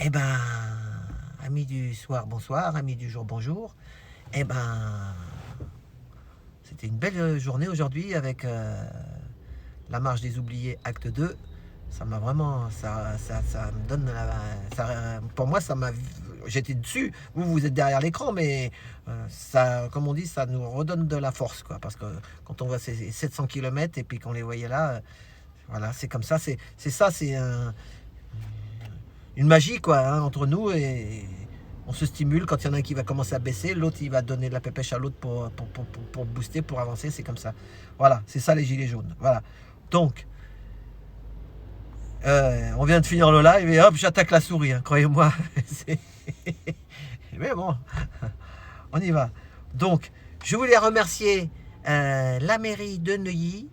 Eh ben, amis du soir, bonsoir, amis du jour, bonjour. Eh ben, c'était une belle journée aujourd'hui avec La Marche des Oubliés, acte 2. Ça m'a vraiment, ça me donne, pour moi, j'étais dessus. Vous êtes derrière l'écran, mais ça, comme on dit, ça nous redonne de la force, quoi. Parce que quand on voit ces 700 km et puis qu'on les voyait là, voilà, c'est comme ça, c'est ça, c'est une magie, quoi, hein, entre nous, et on se stimule. Quand il y en a un qui va commencer à baisser, l'autre il va donner de la pépèche à l'autre pour booster, pour avancer. C'est comme ça. Voilà, c'est ça les gilets jaunes. Voilà. Donc, on vient de finir le live et hop, j'attaque la souris, hein, croyez-moi. Mais bon, on y va. Donc, je voulais remercier la mairie de Neuilly.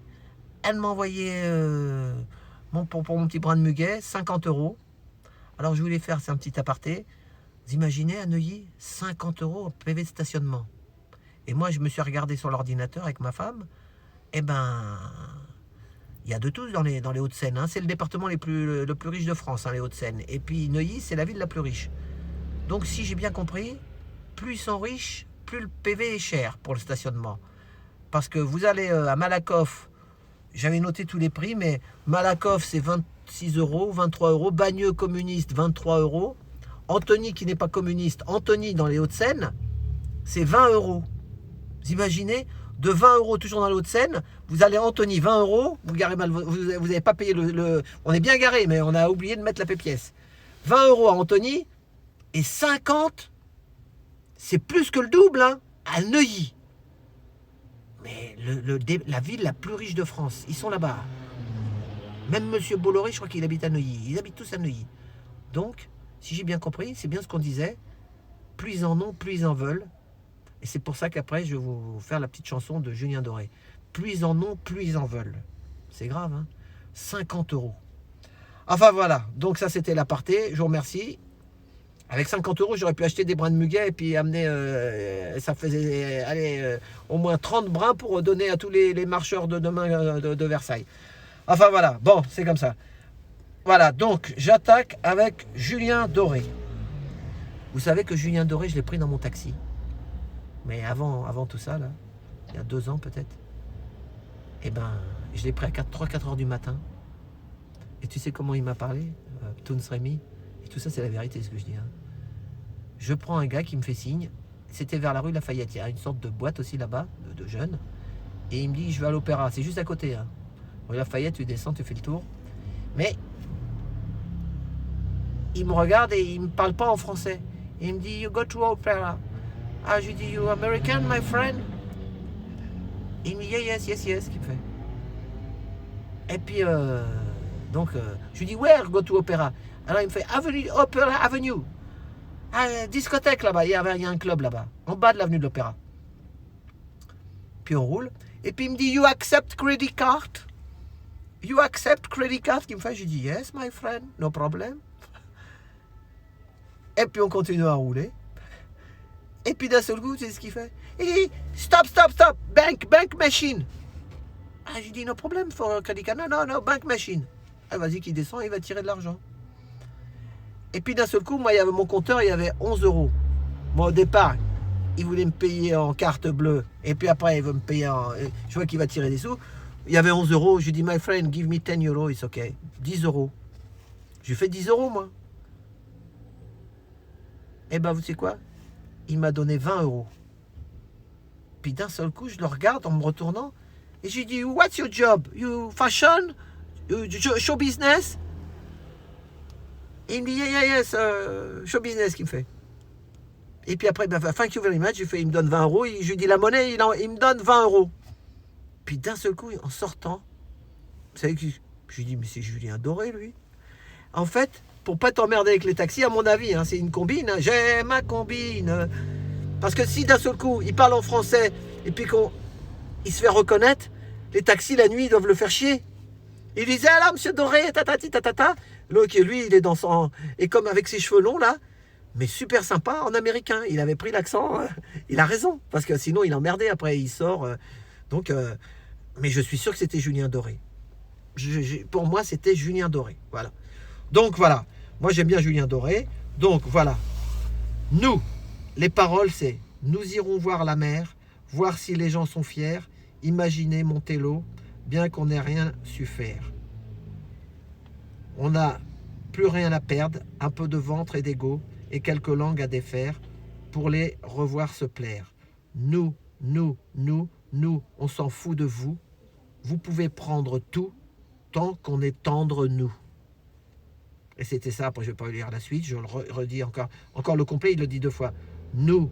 Elle m'a envoyé pour mon petit brin de muguet 50 €. Alors je voulais faire, c'est un petit aparté. Vous imaginez à Neuilly, 50 € PV de stationnement. Et moi je me suis regardé sur l'ordinateur avec ma femme. Eh ben, il y a de tout dans les Hauts-de-Seine. Hein. C'est le département le plus riche de France, hein, les Hauts-de-Seine. Et puis Neuilly, c'est la ville la plus riche. Donc si j'ai bien compris, plus ils sont riches, plus le PV est cher pour le stationnement. Parce que vous allez à Malakoff, j'avais noté tous les prix, mais Malakoff c'est 26 €, 23 €. Bagneux communiste, 23 €. Antony qui n'est pas communiste, Antony dans les Hauts-de-Seine, c'est 20 €. Vous imaginez, de 20 € toujours dans les Hauts-de-Seine, vous allez à Antony, 20 €, vous garez mal, vous n'avez pas payé on est bien garé, mais on a oublié de mettre la pépièce. 20 € à Antony, et 50, c'est plus que le double, hein, à Neuilly. Mais la ville la plus riche de France, ils sont là-bas. Même M. Bolloré, je crois qu'il habite à Neuilly. Ils habitent tous à Neuilly. Donc, si j'ai bien compris, c'est bien ce qu'on disait. Plus ils en ont, plus ils en veulent. Et c'est pour ça qu'après, je vais vous faire la petite chanson de Julien Doré. Plus ils en ont, plus ils en veulent. C'est grave, hein, 50 €. Enfin voilà, donc ça c'était l'aparté. Je vous remercie. Avec 50 €, j'aurais pu acheter des brins de muguet et puis amener, ça faisait au moins 30 brins pour donner à tous les marcheurs de demain de Versailles. Enfin voilà, bon, c'est comme ça. Voilà, donc j'attaque avec Julien Doré. Vous savez que Julien Doré, je l'ai pris dans mon taxi. Mais avant tout ça, là, il y a 2 ans peut-être, eh ben, je l'ai pris à 3-4 heures du matin. Et tu sais comment il m'a parlé, Toons Rémy. Et tout ça, c'est la vérité, ce que je dis. Hein. Je prends un gars qui me fait signe. C'était vers la rue Lafayette. Il y a une sorte de boîte aussi là-bas, de jeunes. Et il me dit, je vais à l'opéra. C'est juste à côté. Hein. Rue Lafayette, tu descends, tu fais le tour. Mais il me regarde et il ne me parle pas en français. Et il me dit, you go to opera. Ah, je lui dis, you American, my friend? Il me dit, yes, qu'il me fait. Et puis, donc, je lui dis, where go to opera? Alors il me fait, Opera Avenue. Ah, discothèque là-bas, il y a un club là-bas, en bas de l'avenue de l'Opéra. Puis on roule. Et puis il me dit, you accept credit card? You accept credit card? Qu'il me fait, je dis, yes, my friend, no problem. Et puis on continue à rouler. Et puis d'un seul coup, tu sais ce qu'il fait? Il dit, stop, bank machine. Ah, je dis, no problem for credit card. Non, bank machine. Ah, vas-y, qu'il descend, il va tirer de l'argent. Et puis d'un seul coup, moi, il y avait mon compteur, il y avait 11 €. Moi, au départ, il voulait me payer en carte bleue. Et puis après, il veut me payer en... Je vois qu'il va tirer des sous. Il y avait 11 €. Je lui dis, my friend, give me 10 €, it's okay. 10 €. Je lui fais 10 €, moi. Et ben, vous savez quoi? Il m'a donné 20 €. Puis d'un seul coup, je le regarde en me retournant. Et je lui dis, what's your job? You fashion? Show business? Et il me dit, yes, show business qu'il me fait. Et puis après, ben, thank you very much, il me donne 20 €. Je lui dis la monnaie, il me donne 20 €. Puis d'un seul coup, en sortant, vous savez que je lui dis, mais c'est Julien Doré, lui. En fait, pour pas t'emmerder avec les taxis, à mon avis, hein, c'est une combine. Hein, j'ai ma combine. Parce que si d'un seul coup, il parle en français et puis qu'il se fait reconnaître, les taxis, la nuit, ils doivent le faire chier. Il disait, alors, monsieur Doré, tatati, tatata. L'autre, lui, il est dans son... Et comme avec ses cheveux longs, là, mais super sympa en américain. Il avait pris l'accent. Il a raison. Parce que sinon, il emmerdait. Après, il sort. Donc, mais je suis sûr que c'était Julien Doré. Pour moi, c'était Julien Doré. Voilà. Donc, voilà. Moi, j'aime bien Julien Doré. Donc, voilà. Nous, les paroles, c'est « Nous irons voir la mer, voir si les gens sont fiers, imaginer monter l'eau, bien qu'on n'ait rien su faire. On n'a plus rien à perdre, un peu de ventre et d'ego, et quelques langues à défaire, pour les revoir se plaire. Nous, on s'en fout de vous. Vous pouvez prendre tout, tant qu'on est tendre, nous. » Et c'était ça, après je ne vais pas lire la suite, je le redis encore le complet, il le dit 2 fois. Nous,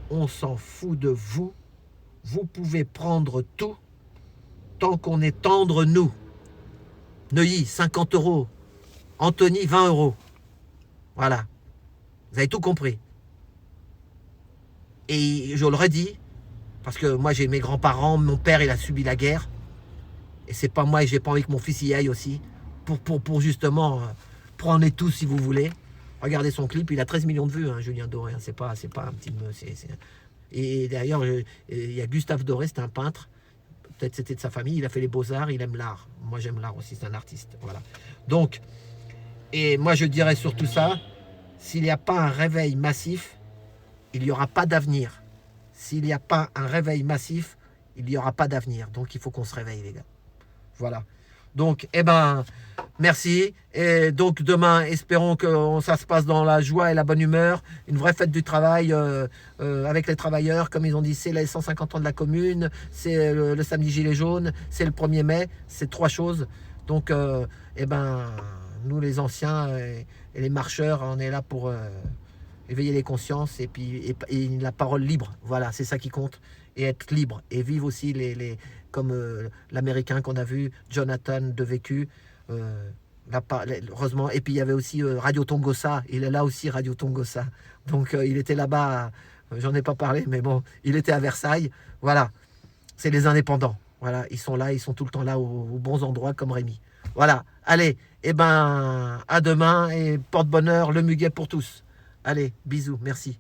on s'en fout de vous. Vous pouvez prendre tout, tant qu'on est tendre, nous. Neuilly, 50 €. Anthony, 20 €. Voilà. Vous avez tout compris. Et je le redis, parce que moi j'ai mes grands-parents, mon père il a subi la guerre. Et c'est pas moi et j'ai pas envie que mon fils y aille aussi. Pour justement prendre tout si vous voulez. Regardez son clip, il a 13 millions de vues, hein, Julien Doré. C'est pas un petit... Et d'ailleurs, il y a Gustave Doré, c'est un peintre. Peut-être c'était de sa famille, il a fait les beaux-arts, il aime l'art. Moi j'aime l'art aussi, c'est un artiste. Voilà. Donc, et moi je dirais surtout ça, s'il n'y a pas un réveil massif, il n'y aura pas d'avenir. S'il n'y a pas un réveil massif, il n'y aura pas d'avenir. Donc il faut qu'on se réveille, les gars. Voilà. Donc, merci. Et donc, demain, espérons que ça se passe dans la joie et la bonne humeur. Une vraie fête du travail avec les travailleurs. Comme ils ont dit, c'est les 150 ans de la commune. C'est le samedi gilet jaune. C'est le 1er mai. C'est 3 choses. Donc, nous, les anciens et les marcheurs, on est là pour éveiller les consciences et puis et la parole libre. Voilà, c'est ça qui compte. Et être libre. Et vivre aussi comme l'américain qu'on a vu, Jonathan de Vécu, heureusement. Et puis il y avait aussi Radio Tongossa, il est là aussi Radio Tongossa. Donc il était là-bas, j'en ai pas parlé, mais bon, il était à Versailles. Voilà, c'est les indépendants. Voilà, ils sont là, ils sont tout le temps là aux bons endroits comme Rémi. Voilà, allez, à demain et porte-bonheur, le muguet pour tous. Allez, bisous, merci.